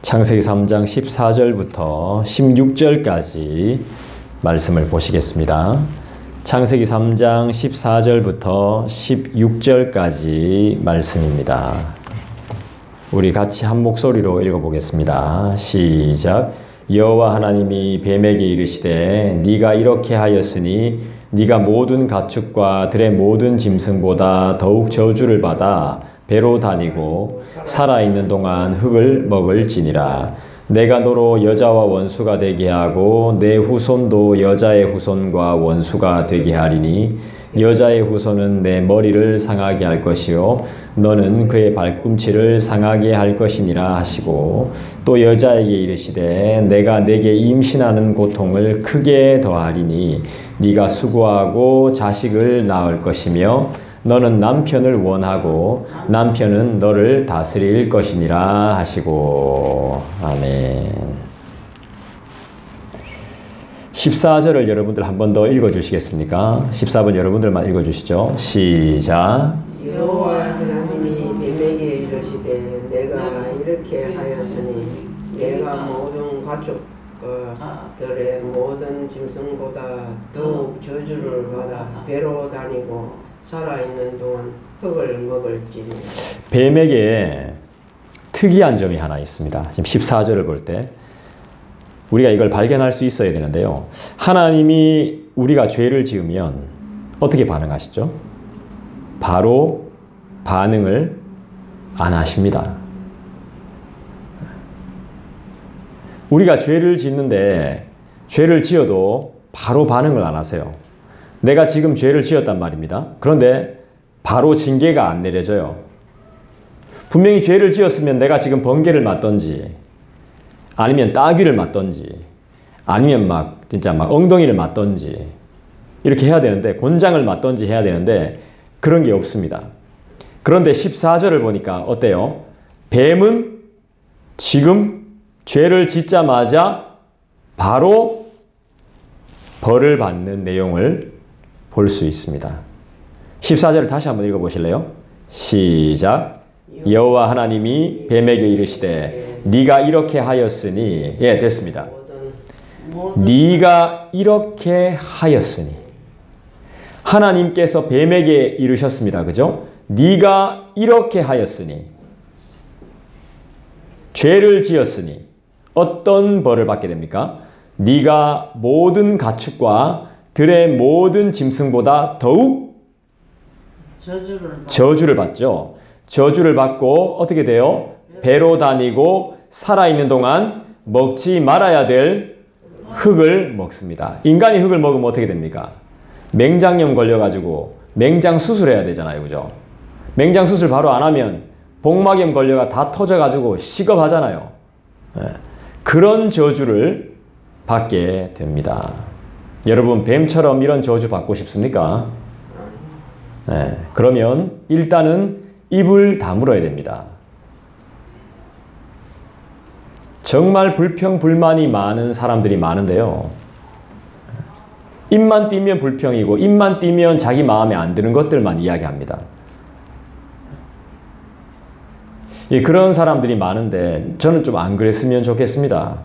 창세기 3장 14절부터 16절까지 말씀을 보시겠습니다. 창세기 3장 14절부터 16절까지 말씀입니다. 우리 같이 한 목소리로 읽어보겠습니다. 시작. 여호와 하나님이 뱀에게 이르시되 네가 이렇게 하였으니 네가 모든 가축과 들의 모든 짐승보다 더욱 저주를 받아 배로 다니고 살아있는 동안 흙을 먹을지니라. 내가 너로 여자와 원수가 되게 하고 내 후손도 여자의 후손과 원수가 되게 하리니 여자의 후손은 내 머리를 상하게 할 것이요 너는 그의 발꿈치를 상하게 할 것이니라 하시고, 또 여자에게 이르시되 내가 내게 임신하는 고통을 크게 더하리니 네가 수고하고 자식을 낳을 것이며 너는 남편을 원하고 남편은 너를 다스릴 것이니라 하시고. 아멘. 14절을 여러분들 한 번 더 읽어주시겠습니까? 14번 여러분들만 읽어주시죠. 시작. 여호와 하나님이 뱀에게 이르시되 내가 이렇게 하였으니 내가 모든 가축들의 모든 짐승보다 더욱 저주를 받아 배로 다니고 살아있는 동안 흙을 먹을지니. 뱀에게 특이한 점이 하나 있습니다. 지금 14절을 볼 때 우리가 이걸 발견할 수 있어야 되는데요. 하나님이 우리가 죄를 지으면 어떻게 반응하시죠? 바로 반응을 안 하십니다. 우리가 죄를 짓는데 죄를 지어도 바로 반응을 안 하세요. 내가 지금 죄를 지었단 말입니다. 그런데 바로 징계가 안 내려져요. 분명히 죄를 지었으면 내가 지금 번개를 맞던지 아니면 따귀를 맞던지 아니면 진짜 엉덩이를 맞던지 이렇게 해야 되는데, 곤장을 맞던지 해야 되는데 그런 게 없습니다. 그런데 14절을 보니까 어때요? 뱀은 지금 죄를 짓자마자 바로 벌을 받는 내용을 볼 수 있습니다. 14절을 다시 한번 읽어보실래요? 시작. 여호와 하나님이 뱀에게 이르시되 네가 이렇게 하였으니. 예, 됐습니다. 네가 이렇게 하였으니. 하나님께서 뱀에게 이르셨습니다. 그죠? 네가 이렇게 하였으니, 죄를 지었으니 어떤 벌을 받게 됩니까? 네가 모든 가축과 들의 모든 짐승보다 더욱 저주를 받죠. 저주를 받고 어떻게 돼요? 배로 다니고 살아있는 동안 먹지 말아야 될 흙을 먹습니다. 인간이 흙을 먹으면 어떻게 됩니까? 맹장염 걸려가지고 맹장 수술해야 되잖아요. 그죠? 맹장 수술 바로 안 하면 복막염 걸려가 다 터져가지고 식업하잖아요. 그런 저주를 받게 됩니다. 여러분, 뱀처럼 이런 저주 받고 싶습니까? 그러면 일단은 입을 다물어야 됩니다. 정말 불평불만이 많은 사람들이 많은데요. 입만 띄면 불평이고 입만 띄면 자기 마음에 안 드는 것들만 이야기합니다. 그런 사람들이 많은데 저는 좀 안 그랬으면 좋겠습니다.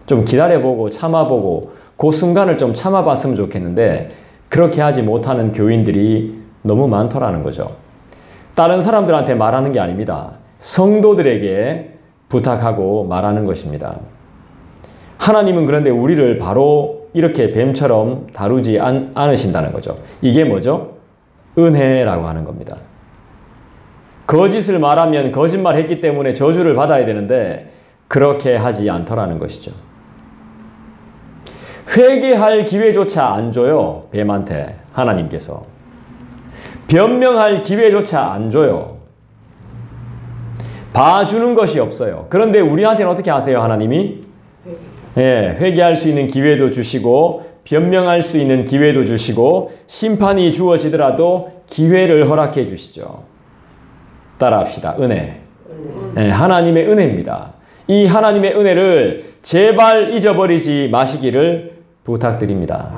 좀 기다려보고 참아보고 그 순간을 좀 참아봤으면 좋겠는데 그렇게 하지 못하는 교인들이 너무 많더라는 거죠. 다른 사람들한테 말하는 게 아닙니다. 성도들에게 부탁하고 말하는 것입니다. 하나님은 그런데 우리를 바로 이렇게 뱀처럼 다루지 않으신다는 거죠. 이게 뭐죠? 은혜라고 하는 겁니다. 거짓을 말하면 거짓말했기 때문에 저주를 받아야 되는데 그렇게 하지 않더라는 것이죠. 회개할 기회조차 안 줘요. 뱀한테 하나님께서. 변명할 기회조차 안 줘요. 봐주는 것이 없어요. 그런데 우리한테는 어떻게 하세요? 하나님이? 회개할 수 있는 기회도 주시고 변명할 수 있는 기회도 주시고 심판이 주어지더라도 기회를 허락해 주시죠. 따라합시다. 은혜. 하나님의 은혜입니다. 이 하나님의 은혜를 제발 잊어버리지 마시기를 부탁드립니다.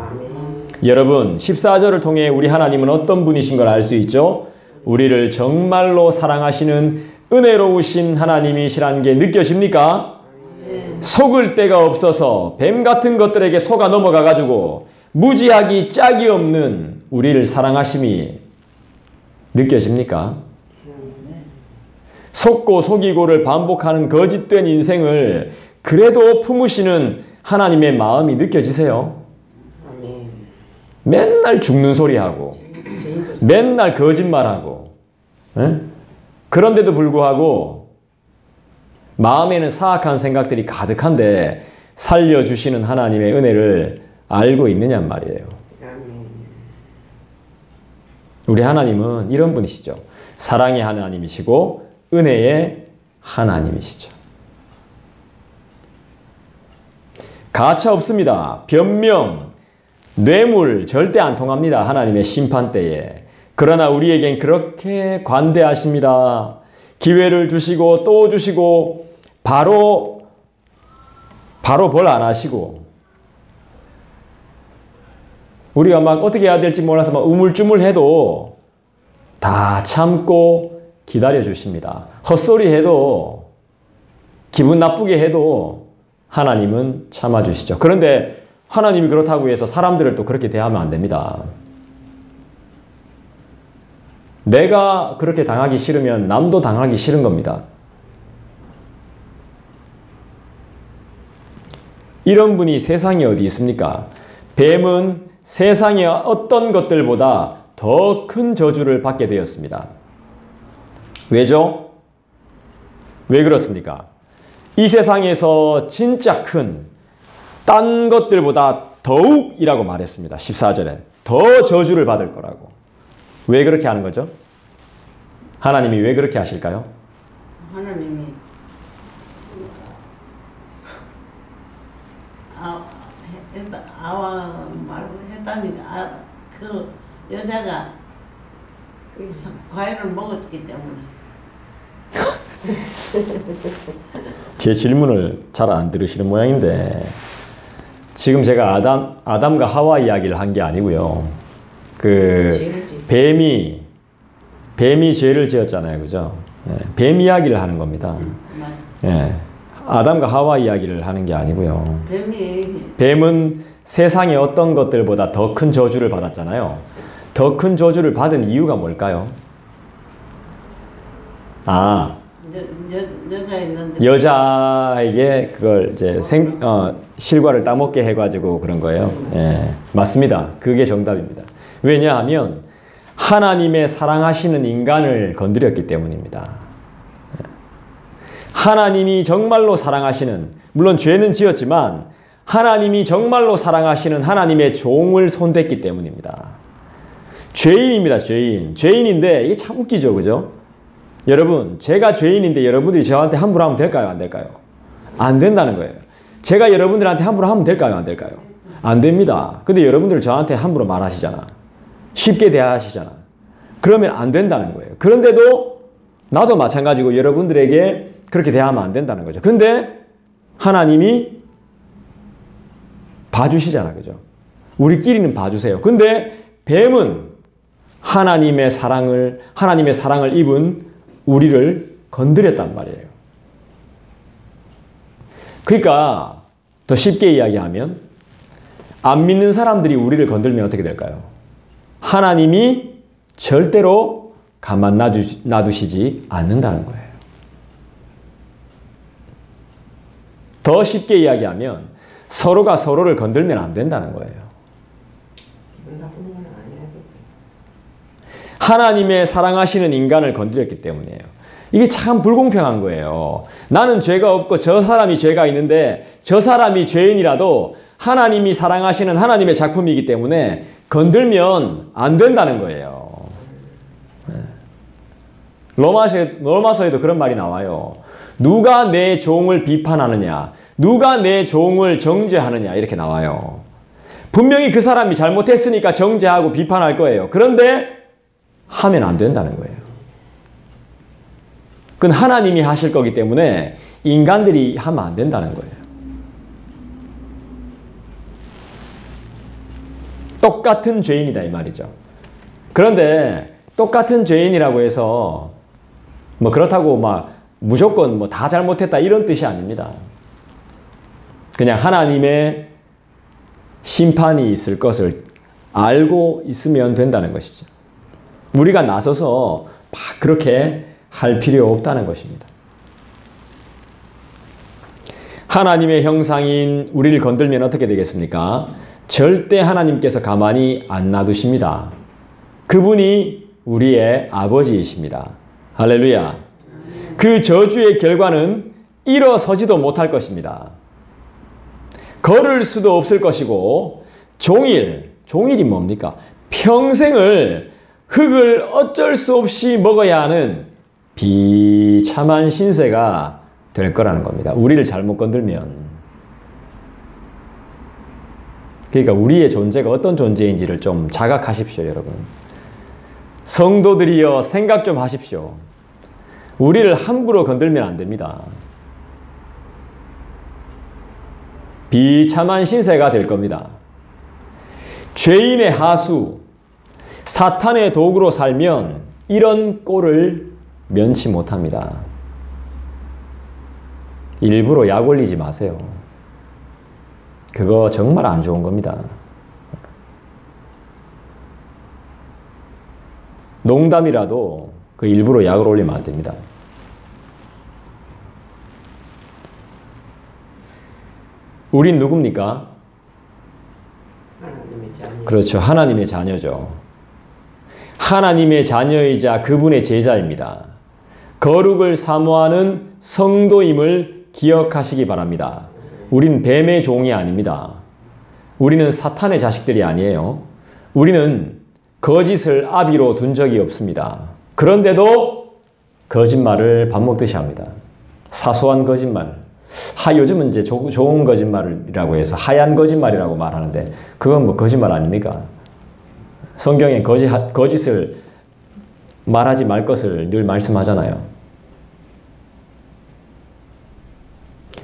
여러분, 14절을 통해 우리 하나님은 어떤 분이신 걸 알 수 있죠? 우리를 정말로 사랑하시는 은혜로우신 하나님이시라는 게 느껴집니까? 속을 데가 없어서 뱀 같은 것들에게 속아 넘어가가지고 무지하기 짝이 없는 우리를 사랑하심이 느껴집니까? 속고 속이고를 반복하는 거짓된 인생을 그래도 품으시는 하나님의 마음이 느껴지세요? 아멘. 맨날 죽는 소리하고 맨날 거짓말하고 에? 그런데도 불구하고 마음에는 사악한 생각들이 가득한데 살려주시는 하나님의 은혜를 알고 있느냔 말이에요. 아멘. 우리 하나님은 이런 분이시죠. 사랑의 하나님이시고 은혜의 하나님이시죠. 가차 없습니다. 변명, 뇌물 절대 안 통합니다. 하나님의 심판 때에. 그러나 우리에겐 그렇게 관대하십니다. 기회를 주시고 또 주시고 바로 벌 안 하시고 우리가 막 어떻게 해야 될지 몰라서 막 우물쭈물해도 다 참고 기다려 주십니다. 헛소리 해도 기분 나쁘게 해도 하나님은 참아주시죠. 그런데 하나님이 그렇다고 해서 사람들을 또 그렇게 대하면 안 됩니다. 내가 그렇게 당하기 싫으면 남도 당하기 싫은 겁니다. 이런 분이 세상에 어디 있습니까? 뱀은 세상의 어떤 것들보다 더 큰 저주를 받게 되었습니다. 왜죠? 왜 그렇습니까? 이 세상에서 진짜 큰 딴 것들보다 더욱이라고 말했습니다. 14절에. 더 저주를 받을 거라고. 왜 그렇게 하는 거죠? 하나님이 왜 그렇게 하실까요? 하나님이 아와 말고 했다니 그 여자가 과일을 먹었기 때문에. 제 질문을 잘 안 들으시는 모양인데 지금 제가 아담과 하와 이야기를 한 게 아니고요. 뱀이 죄를 지었잖아요, 그죠? 네, 뱀 이야기를 하는 겁니다. 네, 아담과 하와 이야기를 하는 게 아니고요. 뱀은 세상의 어떤 것들보다 더 큰 저주를 받았잖아요. 더 큰 저주를 받은 이유가 뭘까요? 여자 있는데 여자에게 그걸 이제 실과를 따먹게 해가지고 그런 거예요. 예, 맞습니다. 그게 정답입니다. 왜냐하면 하나님의 사랑하시는 인간을 건드렸기 때문입니다. 하나님이 정말로 사랑하시는, 물론 죄는 지었지만 하나님이 정말로 사랑하시는 하나님의 종을 손댔기 때문입니다. 죄인입니다. 죄인인데 이게 참 웃기죠, 그죠? 여러분, 제가 죄인인데 여러분들이 저한테 함부로 하면 될까요? 안 될까요? 안 된다는 거예요. 제가 여러분들한테 함부로 하면 될까요? 안 될까요? 안 됩니다. 근데 여러분들 저한테 함부로 말하시잖아. 쉽게 대하시잖아. 그러면 안 된다는 거예요. 그런데도 나도 마찬가지고 여러분들에게 그렇게 대하면 안 된다는 거죠. 근데 하나님이 봐주시잖아, 그죠? 우리끼리는 봐주세요. 근데 뱀은 하나님의 사랑을 입은 우리를 건드렸단 말이에요. 그러니까 더 쉽게 이야기하면 안 믿는 사람들이 우리를 건들면 어떻게 될까요? 하나님이 절대로 가만 놔두시지 않는다는 거예요. 더 쉽게 이야기하면 서로가 서로를 건들면 안 된다는 거예요. 하나님의 사랑하시는 인간을 건드렸기 때문이에요. 이게 참 불공평한 거예요. 나는 죄가 없고 저 사람이 죄가 있는데 저 사람이 죄인이라도 하나님이 사랑하시는 하나님의 작품이기 때문에 건들면 안 된다는 거예요. 로마서에도 그런 말이 나와요. 누가 내 종을 비판하느냐, 누가 내 종을 정죄하느냐 이렇게 나와요. 분명히 그 사람이 잘못했으니까 정죄하고 비판할 거예요. 그런데 하면 안 된다는 거예요. 그건 하나님이 하실 거기 때문에 인간들이 하면 안 된다는 거예요. 똑같은 죄인이다 이 말이죠. 그런데 똑같은 죄인이라고 해서 뭐 그렇다고 막 무조건 뭐 다 잘못했다 이런 뜻이 아닙니다. 그냥 하나님의 심판이 있을 것을 알고 있으면 된다는 것이죠. 우리가 나서서 막 그렇게 할 필요 없다는 것입니다. 하나님의 형상인 우리를 건들면 어떻게 되겠습니까? 절대 하나님께서 가만히 안 놔두십니다. 그분이 우리의 아버지이십니다. 할렐루야. 그 저주의 결과는 일어서지도 못할 것입니다. 걸을 수도 없을 것이고 종일이 뭡니까? 평생을 흙을 어쩔 수 없이 먹어야 하는 비참한 신세가 될 거라는 겁니다. 우리를 잘못 건들면. 그러니까 우리의 존재가 어떤 존재인지를 좀 자각하십시오, 여러분. 성도들이여 생각 좀 하십시오. 우리를 함부로 건들면 안 됩니다. 비참한 신세가 될 겁니다. 죄인의 하수, 사탄의 도구로 살면 이런 꼴을 면치 못합니다. 일부러 약 올리지 마세요. 그거 정말 안 좋은 겁니다. 농담이라도 그 일부러 약을 올리면 안 됩니다. 우린 누굽니까? 하나님의 자녀. 그렇죠. 하나님의 자녀죠. 하나님의 자녀이자 그분의 제자입니다. 거룩을 사모하는 성도임을 기억하시기 바랍니다. 우린 뱀의 종이 아닙니다. 우리는 사탄의 자식들이 아니에요. 우리는 거짓을 아비로 둔 적이 없습니다. 그런데도 거짓말을 밥 먹듯이 합니다. 사소한 거짓말. 요즘은 이제 좋은 거짓말이라고 해서 하얀 거짓말이라고 말하는데 그건 뭐 거짓말 아닙니까? 성경에 거짓을 말하지 말 것을 늘 말씀하잖아요.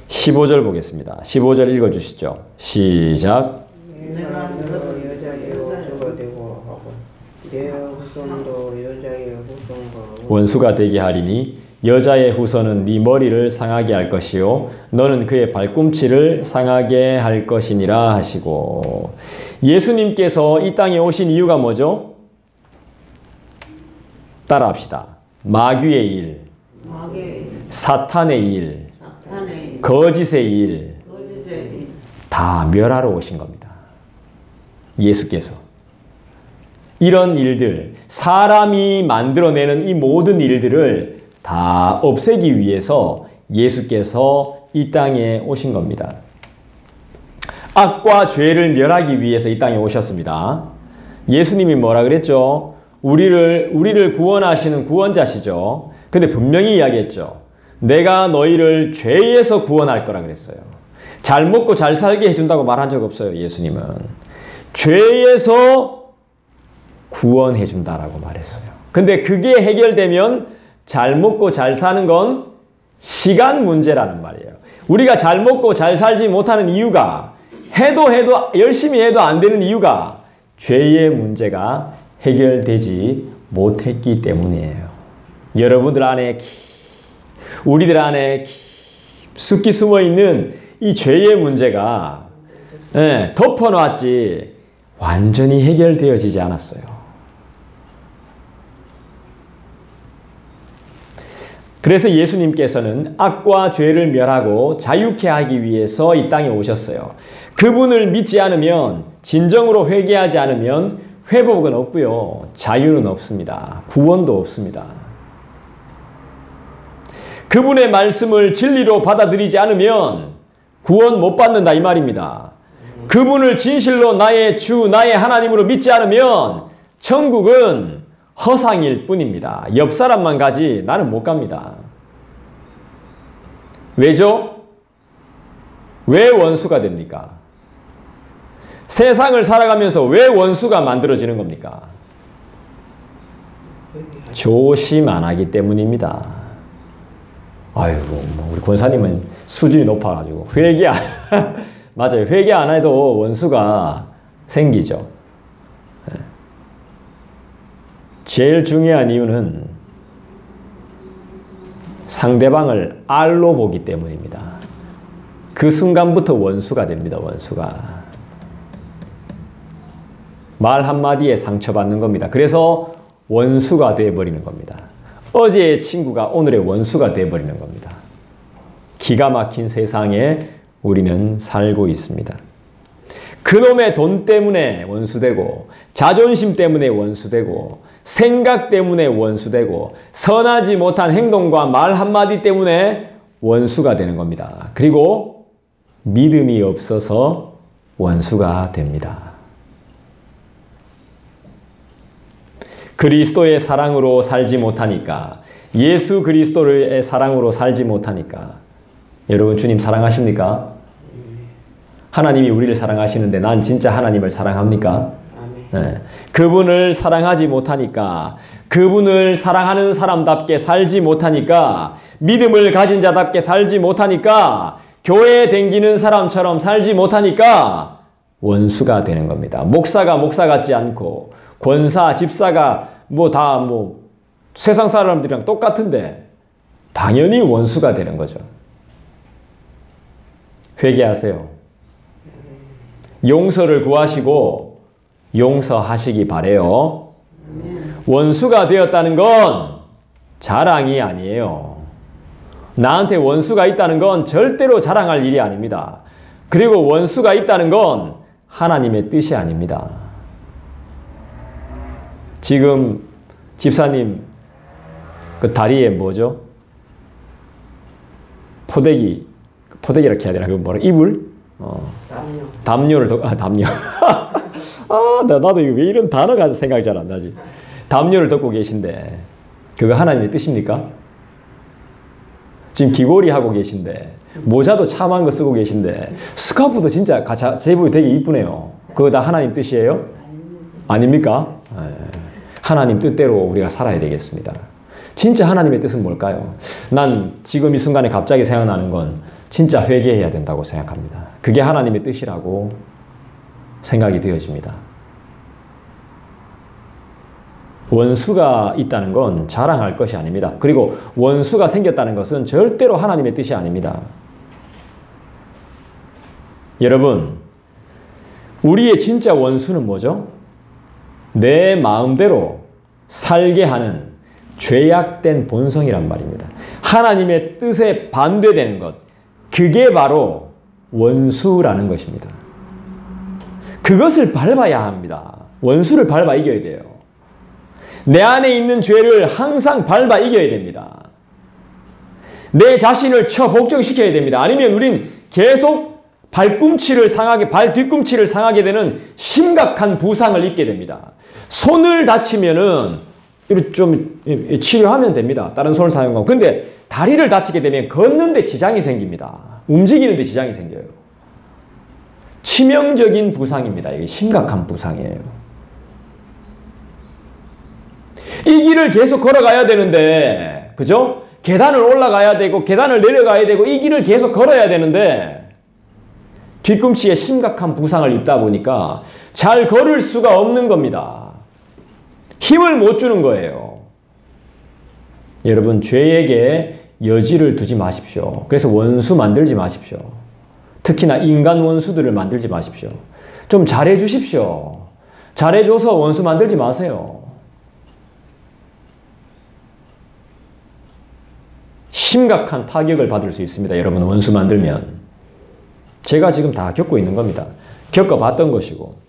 15절 보겠습니다. 15절 읽어주시죠. 시작. 내가 여자의 원수가 되고 하고 내 후손도 여자의 후손과 원수가 되게 하리니 여자의 후손은 네 머리를 상하게 할 것이요 너는 그의 발꿈치를 상하게 할 것이니라 하시고, 예수님께서 이 땅에 오신 이유가 뭐죠? 따라합시다. 마귀의 일, 사탄의 일, 거짓의 일 다 멸하러 오신 겁니다. 예수께서. 이런 일들, 사람이 만들어내는 이 모든 일들을 다 없애기 위해서 예수께서 이 땅에 오신 겁니다. 악과 죄를 멸하기 위해서 이 땅에 오셨습니다. 예수님이 뭐라 그랬죠? 우리를 구원하시는 구원자시죠. 근데 분명히 이야기했죠. 내가 너희를 죄에서 구원할 거라 그랬어요. 잘 먹고 잘 살게 해준다고 말한 적 없어요. 예수님은. 죄에서 구원해준다라고 말했어요. 근데 그게 해결되면 잘 먹고 잘 사는 건 시간 문제라는 말이에요. 우리가 잘 먹고 잘 살지 못하는 이유가 해도 열심히 해도 안 되는 이유가 죄의 문제가 해결되지 못했기 때문이에요. 여러분들 안에 우리들 안에 깊숙이 숨어있는 이 죄의 문제가 덮어놨지 완전히 해결되어지지 않았어요. 그래서 예수님께서는 악과 죄를 멸하고 자유케 하기 위해서 이 땅에 오셨어요. 그분을 믿지 않으면, 진정으로 회개하지 않으면 회복은 없고요. 자유는 없습니다. 구원도 없습니다. 그분의 말씀을 진리로 받아들이지 않으면 구원 못 받는다 이 말입니다. 그분을 진실로 나의 주, 나의 하나님으로 믿지 않으면 천국은 허상일 뿐입니다. 옆 사람만 가지 나는 못 갑니다. 왜죠? 왜 원수가 됩니까? 세상을 살아가면서 왜 원수가 만들어지는 겁니까? 조심 안 하기 때문입니다. 아이고, 우리 권사님은 수준이 높아가지고 맞아요. 회개 안 해도 원수가 생기죠. 제일 중요한 이유는 상대방을 알로 보기 때문입니다. 그 순간부터 원수가 됩니다. 원수가. 말 한마디에 상처받는 겁니다. 그래서 원수가 되어버리는 겁니다. 어제의 친구가 오늘의 원수가 되어버리는 겁니다. 기가 막힌 세상에 우리는 살고 있습니다. 그놈의 돈 때문에 원수되고, 자존심 때문에 원수되고, 생각 때문에 원수되고, 선하지 못한 행동과 말 한마디 때문에 원수가 되는 겁니다. 그리고 믿음이 없어서 원수가 됩니다. 그리스도의 사랑으로 살지 못하니까, 예수 그리스도의 사랑으로 살지 못하니까. 여러분, 주님 사랑하십니까? 하나님이 우리를 사랑하시는데 난 진짜 하나님을 사랑합니까? 네. 그분을 사랑하지 못하니까, 그분을 사랑하는 사람답게 살지 못하니까, 믿음을 가진 자답게 살지 못하니까, 교회에 댕기는 사람처럼 살지 못하니까 원수가 되는 겁니다. 목사가 목사 같지 않고, 권사, 집사가 세상 사람들이랑 똑같은데 당연히 원수가 되는 거죠. 회개하세요. 용서를 구하시고 용서하시기 바래요. 원수가 되었다는 건 자랑이 아니에요. 나한테 원수가 있다는 건 절대로 자랑할 일이 아닙니다. 그리고 원수가 있다는 건 하나님의 뜻이 아닙니다. 지금 집사님 그 다리에 뭐죠? 포대기라고 해야 되나? 그 뭐라? 이불? 담요를 담요. 나도 왜 이런 단어가 생각이 잘 안 나지? 담요를 덮고 계신데 그거 하나님의 뜻입니까? 지금 귀걸이 하고 계신데, 모자도 참한 거 쓰고 계신데, 스카프도 진짜 제복이 되게 이쁘네요. 그거 다 하나님 뜻이에요? 아닙니까? 하나님 뜻대로 우리가 살아야 되겠습니다. 진짜 하나님의 뜻은 뭘까요? 난 지금 이 순간에 갑자기 생각나는 건 진짜 회개해야 된다고 생각합니다. 그게 하나님의 뜻이라고 생각이 되어집니다. 원수가 있다는 건 자랑할 것이 아닙니다. 그리고 원수가 생겼다는 것은 절대로 하나님의 뜻이 아닙니다. 여러분, 우리의 진짜 원수는 뭐죠? 내 마음대로 살게 하는 죄악된 본성이란 말입니다. 하나님의 뜻에 반대되는 것, 그게 바로 원수라는 것입니다. 그것을 밟아야 합니다. 원수를 밟아 이겨야 돼요. 내 안에 있는 죄를 항상 밟아 이겨야 됩니다. 내 자신을 복종시켜야 됩니다. 아니면 우린 계속 발 뒤꿈치를 상하게 되는 심각한 부상을 입게 됩니다. 손을 다치면은 좀 치료하면 됩니다. 다른 손을 사용하고. 근데 다리를 다치게 되면 걷는데 지장이 생깁니다. 움직이는데 지장이 생겨요. 치명적인 부상입니다. 이게 심각한 부상이에요. 이 길을 계속 걸어가야 되는데, 그죠? 계단을 올라가야 되고 계단을 내려가야 되고 이 길을 계속 걸어야 되는데 뒤꿈치에 심각한 부상을 입다 보니까 잘 걸을 수가 없는 겁니다. 힘을 못 주는 거예요. 여러분, 죄에게 여지를 두지 마십시오. 그래서 원수 만들지 마십시오. 특히나 인간 원수들을 만들지 마십시오. 좀 잘해 주십시오. 잘해줘서 원수 만들지 마세요. 심각한 타격을 받을 수 있습니다. 여러분, 원수 만들면. 제가 지금 다 겪고 있는 겁니다. 겪어봤던 것이고.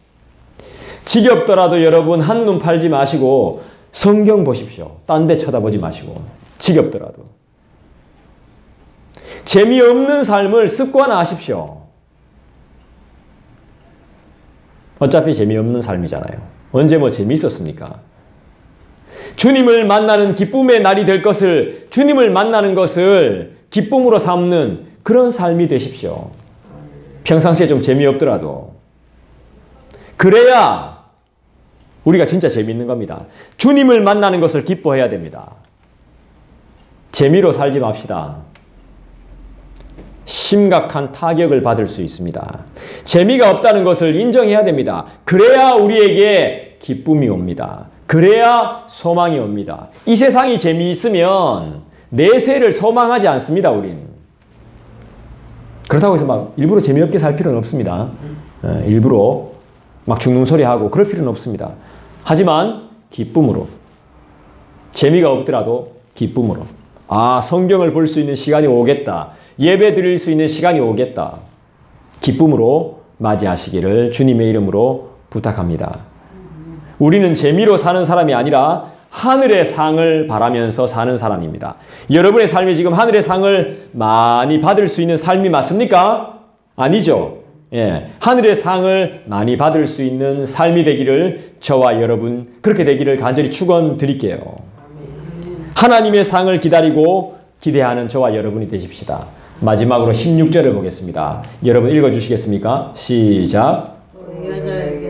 지겹더라도 여러분 한눈 팔지 마시고 성경 보십시오. 딴 데 쳐다보지 마시고. 지겹더라도. 재미없는 삶을 습관화하십시오. 어차피 재미없는 삶이잖아요. 언제 뭐 재미있었습니까? 주님을 만나는 기쁨의 날이 될 것을, 주님을 만나는 것을 기쁨으로 삼는 그런 삶이 되십시오. 평상시에 좀 재미없더라도. 그래야 우리가 진짜 재미있는 겁니다. 주님을 만나는 것을 기뻐해야 됩니다. 재미로 살지 맙시다. 심각한 타격을 받을 수 있습니다. 재미가 없다는 것을 인정해야 됩니다. 그래야 우리에게 기쁨이 옵니다. 그래야 소망이 옵니다. 이 세상이 재미있으면 내세를 소망하지 않습니다, 우린. 그렇다고 해서 막 일부러 재미없게 살 필요는 없습니다. 일부러 막 죽는 소리 하고 그럴 필요는 없습니다. 하지만 기쁨으로, 재미가 없더라도 기쁨으로, 아, 성경을 볼 수 있는 시간이 오겠다. 예배 드릴 수 있는 시간이 오겠다. 기쁨으로 맞이하시기를 주님의 이름으로 부탁합니다. 우리는 재미로 사는 사람이 아니라 하늘의 상을 바라면서 사는 사람입니다. 여러분의 삶이 지금 하늘의 상을 많이 받을 수 있는 삶이 맞습니까? 아니죠. 예, 하늘의 상을 많이 받을 수 있는 삶이 되기를 저와 여러분 그렇게 되기를 간절히 축원드릴게요. 하나님의 상을 기다리고 기대하는 저와 여러분이 되십시다. 마지막으로 16절을 보겠습니다. 여러분 읽어주시겠습니까? 시작. 여자에게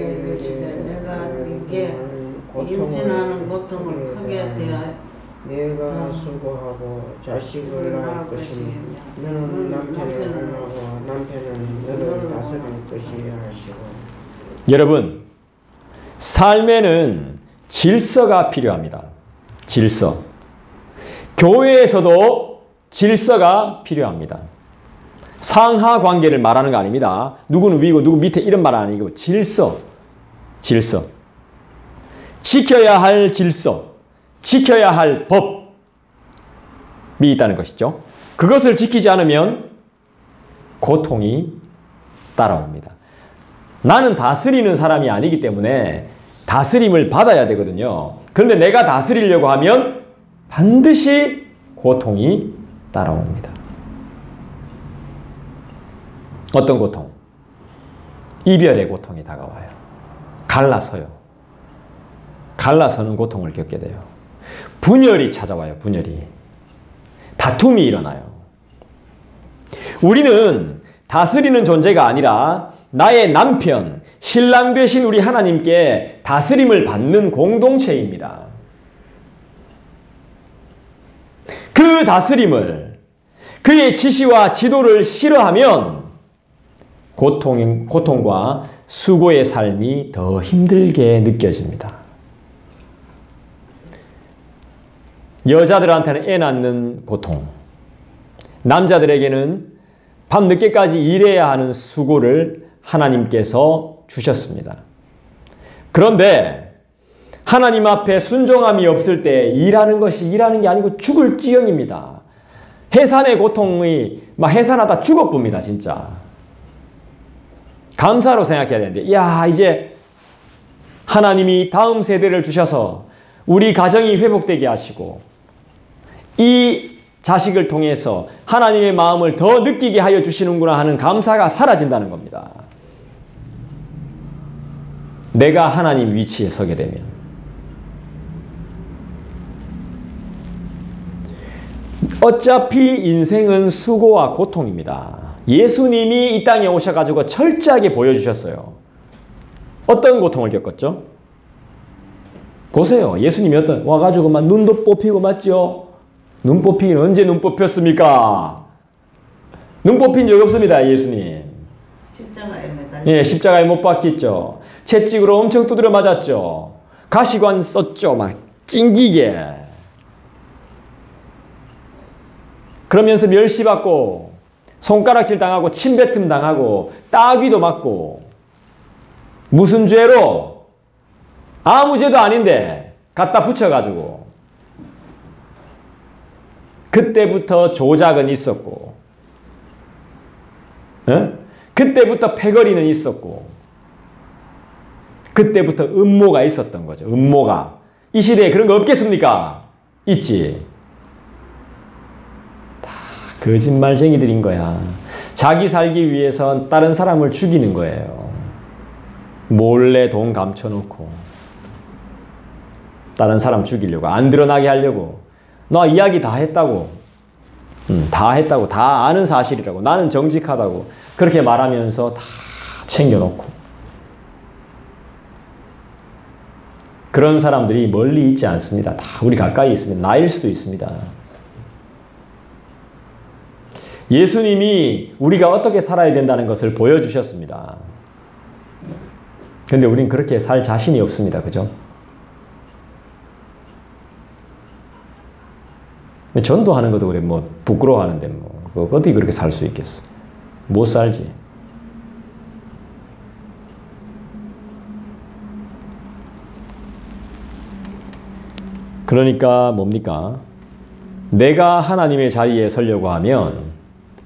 내가 이게 임신하는 고통을 크게 대하여 내가 수고하고 자식을 낳을 것이니 너는 남편을 원하고 남편은 너를 다스릴 것이야 하시고. 여러분, 삶에는 질서가 필요합니다. 질서. 교회에서도 질서가 필요합니다. 상하 관계를 말하는 거 아닙니다. 누구는 위고 누구 밑에 이런 말 아니고 질서. 질서. 지켜야 할 질서. 지켜야 할 법이 있다는 것이죠. 그것을 지키지 않으면 고통이 따라옵니다. 나는 다스리는 사람이 아니기 때문에 다스림을 받아야 되거든요. 그런데 내가 다스리려고 하면 반드시 고통이 따라옵니다. 어떤 고통? 이별의 고통이 다가와요. 갈라서요. 갈라서는 고통을 겪게 돼요. 분열이 찾아와요. 분열이. 다툼이 일어나요. 우리는 다스리는 존재가 아니라 나의 남편, 신랑 되신 우리 하나님께 다스림을 받는 공동체입니다. 그 다스림을, 그의 지시와 지도를 싫어하면 고통과 수고의 삶이 더 힘들게 느껴집니다. 여자들한테는 애 낳는 고통, 남자들에게는 밤늦게까지 일해야 하는 수고를 하나님께서 주셨습니다. 그런데 하나님 앞에 순종함이 없을 때 일하는 것이 일하는 게 아니고 죽을 지경입니다. 해산의 고통이 막 해산하다 죽어봅니다. 진짜. 감사로 생각해야 되는데, 야, 이제 하나님이 다음 세대를 주셔서 우리 가정이 회복되게 하시고 이 자식을 통해서 하나님의 마음을 더 느끼게 하여 주시는구나 하는 감사가 사라진다는 겁니다. 내가 하나님 위치에 서게 되면. 어차피 인생은 수고와 고통입니다. 예수님이 이 땅에 오셔가지고 철저하게 보여주셨어요. 어떤 고통을 겪었죠? 보세요. 예수님이 와가지고 막 눈도 뽑히고 맞죠? 눈 뽑히긴 언제 눈 뽑혔습니까? 눈 뽑힌 적 없습니다. 예수님. 십자가에 매달려. 예, 십자가에 못 박혔죠. 채찍으로 엄청 두드려 맞았죠. 가시관 썼죠. 막 찡기게. 그러면서 멸시받고 손가락질 당하고 침뱉음 당하고 따귀도 맞고 무슨 죄로? 아무 죄도 아닌데 갖다 붙여가지고 그때부터 조작은 있었고 그때부터 패거리는 있었고 그때부터 음모가 있었던 거죠. 음모가. 이 시대에 그런 거 없겠습니까? 있지. 다 거짓말쟁이들인 거야. 자기 살기 위해서 다른 사람을 죽이는 거예요. 몰래 돈 감춰놓고 다른 사람 죽이려고, 안 드러나게 하려고. 나 이야기 다 했다고. 다 했다고. 다 아는 사실이라고. 나는 정직하다고. 그렇게 말하면서 다 챙겨놓고. 그런 사람들이 멀리 있지 않습니다. 다 우리 가까이 있습니다. 나일 수도 있습니다. 예수님이 우리가 어떻게 살아야 된다는 것을 보여주셨습니다. 근데 우린 그렇게 살 자신이 없습니다. 그죠? 전도하는 것도 그래, 뭐, 부끄러워하는데, 뭐, 어떻게 그렇게 살 수 있겠어? 못 살지. 그러니까 뭡니까? 내가 하나님의 자리에 서려고 하면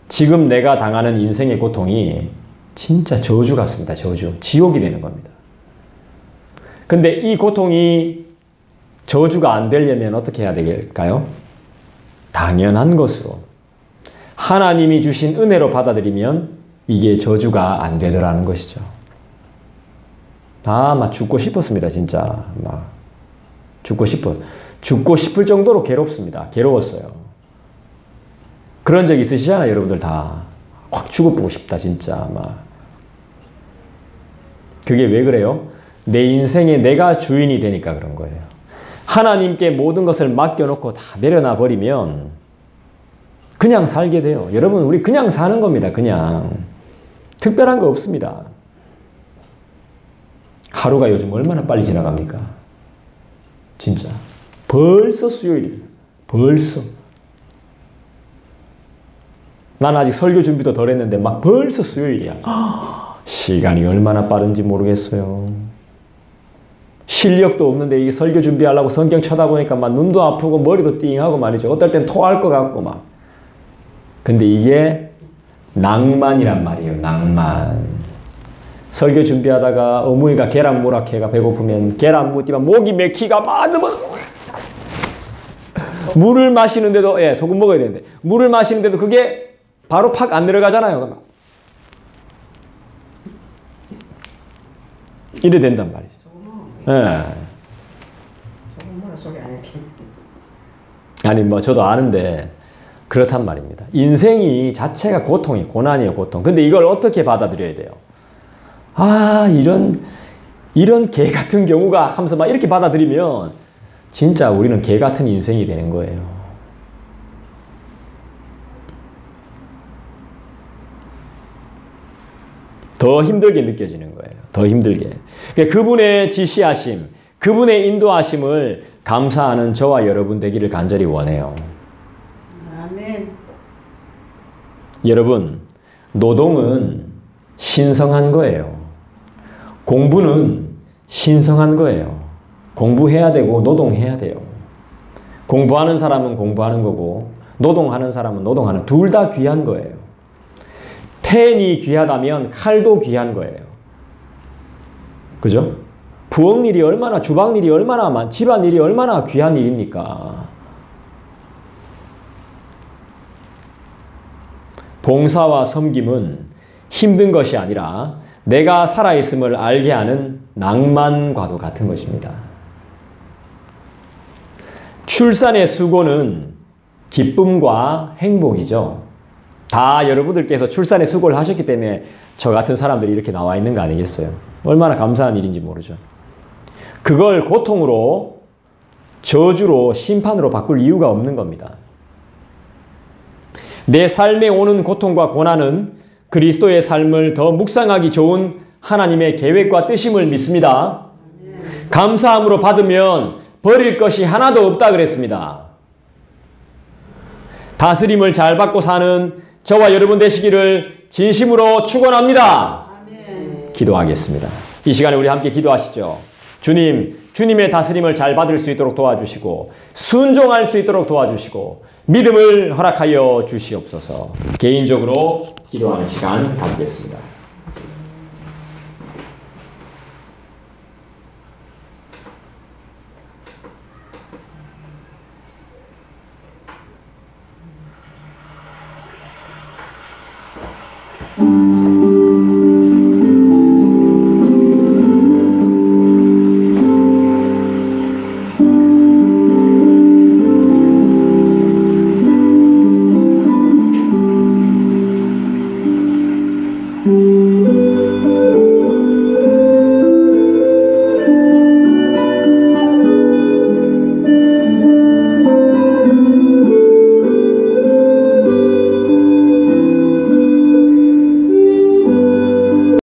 지금 내가 당하는 인생의 고통이 진짜 저주 같습니다. 저주. 지옥이 되는 겁니다. 근데 이 고통이 저주가 안 되려면 어떻게 해야 될까요? 당연한 것으로 하나님이 주신 은혜로 받아들이면 이게 저주가 안 되더라는 것이죠. 막 죽고 싶었습니다. 진짜 막 죽고 싶을 정도로 괴롭습니다. 괴로웠어요. 그런 적 있으시잖아요, 여러분들 다. 확 죽어보고 싶다, 진짜 막. 그게 왜 그래요? 내 인생에 내가 주인이 되니까 그런 거예요. 하나님께 모든 것을 맡겨놓고 다 내려놔 버리면 그냥 살게 돼요. 여러분, 우리 그냥 사는 겁니다. 그냥. 특별한 거 없습니다. 하루가 요즘 얼마나 빨리 지나갑니까? 진짜. 벌써 수요일입니다. 벌써. 난 아직 설교 준비도 덜 했는데 막 벌써 수요일이야. 시간이 얼마나 빠른지 모르겠어요. 실력도 없는데 이게 설교 준비하려고 성경 쳐다보니까 막 눈도 아프고 머리도 띵하고 말이죠. 어떨 땐 토할 것 같고 막. 근데 이게 낭만이란 말이에요. 낭만. 설교 준비하다가 어머니가 계란 무락해가 배고프면 계란 무띠면 목이 맥히가 막 물을 마시는데도 소금 먹어야 되는데 물을 마시는데도 그게 바로 팍 안 들어가잖아요. 이래 된단 말이죠. 아니 뭐 저도 아는데 그렇단 말입니다. 인생이 자체가 고통이에요. 고난이에요. 고통. 근데 이걸 어떻게 받아들여야 돼요? 이런 개 같은 경우가 하면서 막 이렇게 받아들이면 진짜 우리는 개 같은 인생이 되는 거예요. 더 힘들게 느껴지는 거예요. 더 힘들게. 그분의 지시하심, 그분의 인도하심을 감사하는 저와 여러분 되기를 간절히 원해요. 아멘. 여러분, 노동은 신성한 거예요. 공부는 신성한 거예요. 공부해야 되고 노동해야 돼요. 공부하는 사람은 공부하는 거고 노동하는 사람은 노동하는, 둘 다 귀한 거예요. 펜이 귀하다면 칼도 귀한 거예요. 그죠? 부엌 일이 얼마나, 주방 일이 얼마나 집안 일이 얼마나 귀한 일입니까? 봉사와 섬김은 힘든 것이 아니라 내가 살아있음을 알게 하는 낭만과도 같은 것입니다. 출산의 수고는 기쁨과 행복이죠. 다 여러분들께서 출산의 수고를 하셨기 때문에 저 같은 사람들이 이렇게 나와 있는 거 아니겠어요? 얼마나 감사한 일인지 모르죠. 그걸 고통으로, 저주로, 심판으로 바꿀 이유가 없는 겁니다. 내 삶에 오는 고통과 고난은 그리스도의 삶을 더 묵상하기 좋은 하나님의 계획과 뜻임을 믿습니다. 감사함으로 받으면 버릴 것이 하나도 없다 그랬습니다. 다스림을 잘 받고 사는 저와 여러분 되시기를 진심으로 축원합니다. 기도하겠습니다. 이 시간에 우리 함께 기도하시죠. 주님, 주님의 다스림을 잘 받을 수 있도록 도와주시고 순종할 수 있도록 도와주시고 믿음을 허락하여 주시옵소서. 개인적으로 기도하는 시간 갖겠습니다.